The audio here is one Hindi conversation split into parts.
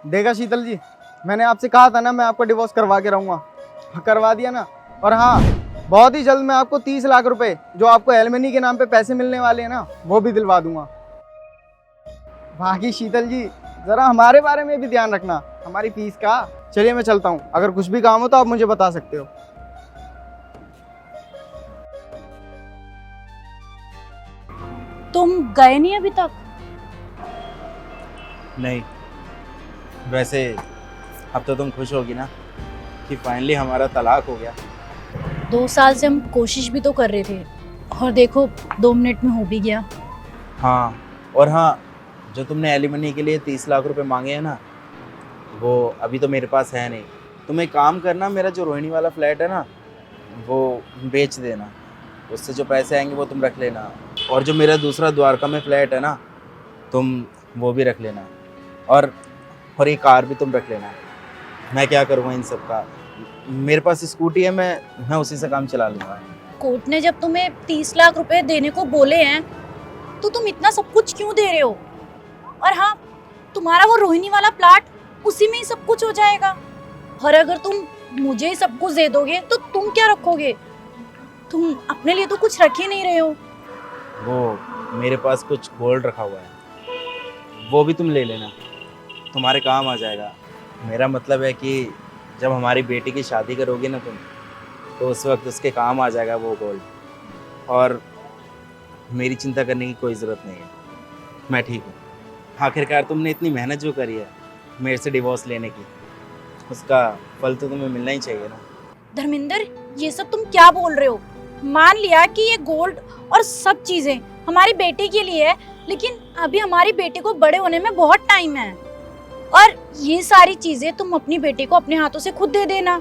देखा शीतल जी, मैंने आपसे कहा था ना मैं आपका डिवोर्स करवा के रहूँगा। करवा दिया ना। और हाँ, बहुत ही जल्द मैं आपको 30 लाख रुपए जो आपको एलिमनी के नाम पे पैसे मिलने वाले हैं ना, वो भी दिलवा दूंगा। बाकी शीतल जी, जरा हमारे बारे में भी ध्यान रखना, हमारी फीस का। चलिए मैं चलता हूँ, अगर कुछ भी काम हो तो आप मुझे बता सकते हो। तुम गए नहीं अभी तक? नहीं, वैसे अब तो तुम खुश होगी ना कि फाइनली हमारा तलाक हो गया। 2 साल से हम कोशिश भी तो कर रहे थे और देखो 2 मिनट में हो भी गया। हाँ, और हाँ, जो तुमने एलिमनी के लिए 30 लाख रुपए मांगे हैं ना, वो अभी तो मेरे पास है नहीं। तुम एक काम करना, मेरा जो रोहिणी वाला फ्लैट है ना, वो बेच देना। उससे जो पैसे आएंगे वो तुम रख लेना। और जो मेरा दूसरा द्वारका में फ्लैट है ना, तुम वो भी रख लेना। और ये कार भी तुम रख लेना। मैं क्या करूँगा इन सब का? मेरे पास स्कूटी है, मैं उसी से काम चला लूँगा। कोर्ट ने जब तुम्हें 30 लाख रुपए देने को बोले हैं तो तुम इतना सब कुछ क्यों दे रहे हो? और हाँ, तुम्हारा वो रोहिणी वाला प्लाट, उसी में ही सब कुछ हो जाएगा। और अगर तुम मुझे ही सब कुछ दे दोगे तो तुम क्या रखोगे? तुम अपने लिए तो कुछ रख ही नहीं रहे हो। वो मेरे पास कुछ गोल्ड रखा हुआ है, वो भी तुम ले लेना, तुम्हारे काम आ जाएगा। मेरा मतलब है कि जब हमारी बेटी की शादी करोगे ना तुम, तो उस वक्त उसके काम आ जाएगा वो गोल्ड। और मेरी चिंता करने की कोई ज़रूरत नहीं है, मैं ठीक हूँ। आखिरकार तुमने इतनी मेहनत जो करी है मेरे से डिवोर्स लेने की, उसका फल तो तुम्हें मिलना ही चाहिए ना। धर्मेंद्र, ये सब तुम क्या बोल रहे हो? मान लिया कि ये गोल्ड और सब चीजें हमारी बेटी के लिए है, लेकिन अभी हमारी बेटी को बड़े होने में बहुत टाइम है। और ये सारी चीजें तुम अपनी बेटी को अपने हाथों से खुद दे देना।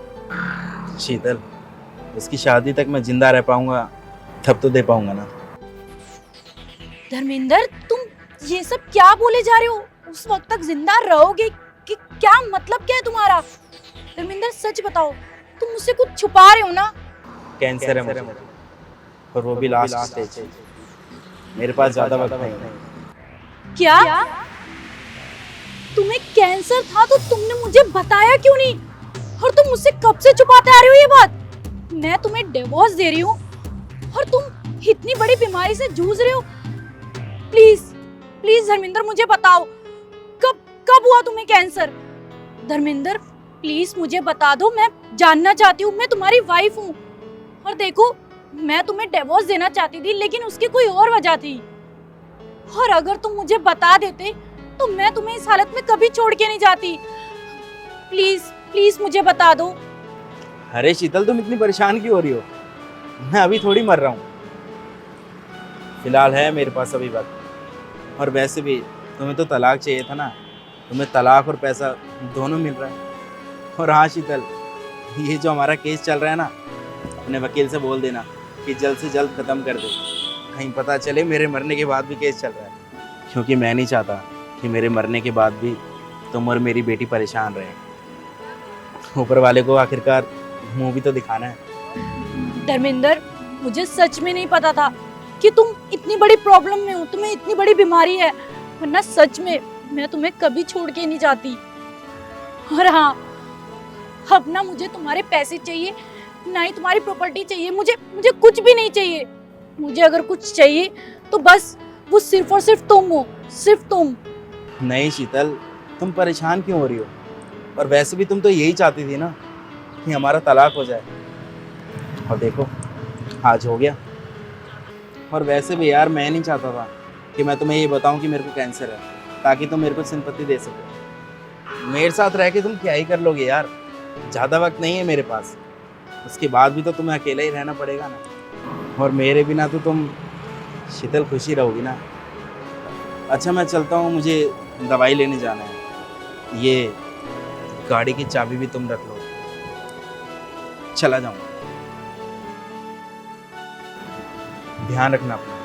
शीतल, उसकी शादी तक मैं जिंदा रह पाऊंगा तब तो दे पाऊंगा ना। धर्मेंद्र, तुम ये सब क्या बोले जा रहे हो? उस वक्त तक जिंदा रहोगे कि क्या मतलब क्या है तुम्हारा? धर्मेंद्र, सच बताओ, तुम मुझसे कुछ छुपा रहे हो ना? कैंसर है मुझे, और वो भी लास्ट स्टेज। मेरे पास ज्यादा वक्त नहीं है। क्या? तुम्हें कैंसर था तो तुमने मुझे बताया क्यों नहीं? और तुम मुझसे कब से छुपाते आ रहे हो ये बात? मैं तुम्हें डिवोर्स दे रही हूँ और तुम इतनी बड़ी बीमारी से जूझ रहे हो। प्लीज प्लीज धर्मेंद्र, मुझे बताओ, कब कब हुआ तुम्हें कैंसर? धर्मेंद्र, प्लीज मुझे बता दो, मैं जानना चाहती हूँ। मैं तुम्हारी वाइफ हूँ। और देखो, मैं तुम्हें डिवोर्स देना चाहती थी, लेकिन उसकी कोई और वजह थी। और अगर तुम मुझे बता देते तो मैं तुम्हें इस हालत में कभी छोड़ के नहीं जाती। प्लीज प्लीज मुझे बता दो। अरे शीतल, तुम इतनी परेशान क्यों हो रही हो? मैं अभी थोड़ी मर रहा हूँ। फिलहाल है मेरे पास अभी वक्त। और वैसे भी तुम्हें तो तलाक चाहिए था ना, तुम्हें तलाक और पैसा दोनों मिल रहा है। और हाँ शीतल, ये जो हमारा केस चल रहा है ना, अपने वकील से बोल देना कि जल्द से जल्द ख़त्म कर दे। कहीं पता चले मेरे मरने के बाद भी केस चल रहा है, क्योंकि मैं नहीं चाहता कि मेरे मरने के बाद भी तुम और मेरी बेटी परेशान रहे। ऊपर वाले को आखिरकार मुंह भी तो दिखाना है। धर्मेंद्र, मुझे सच में नहीं पता था कि तुम इतनी बड़ी प्रॉब्लम में हो, तुम्हें इतनी बड़ी बीमारी है, वरना सच में मैं तुम्हें कभी छोड़ के नहीं जाती। और हाँ, अब ना मुझे तुम्हारे पैसे चाहिए, ना ही तुम्हारी प्रॉपर्टी चाहिए। मुझे कुछ भी नहीं चाहिए। मुझे अगर कुछ चाहिए तो बस वो सिर्फ और सिर्फ तुम हो, सिर्फ तुम। नहीं शीतल, तुम परेशान क्यों हो रही हो? और वैसे भी तुम तो यही चाहती थी ना कि हमारा तलाक हो जाए, और देखो आज हो गया। और वैसे भी यार, मैं नहीं चाहता था कि मैं तुम्हें ये बताऊं कि मेरे को कैंसर है, ताकि तुम मेरे को सिंपैथी दे सको। मेरे साथ रह के तुम क्या ही कर लोगे यार? ज़्यादा वक्त नहीं है मेरे पास। उसके बाद भी तो तुम्हें अकेला ही रहना पड़ेगा ना। और मेरे बिना तो तुम शीतल खुशी रहोगी ना। अच्छा, मैं चलता हूँ, मुझे दवाई लेने जाना है। ये गाड़ी की चाबी भी तुम रख लो, चला जाऊँगा। ध्यान रखना अपना।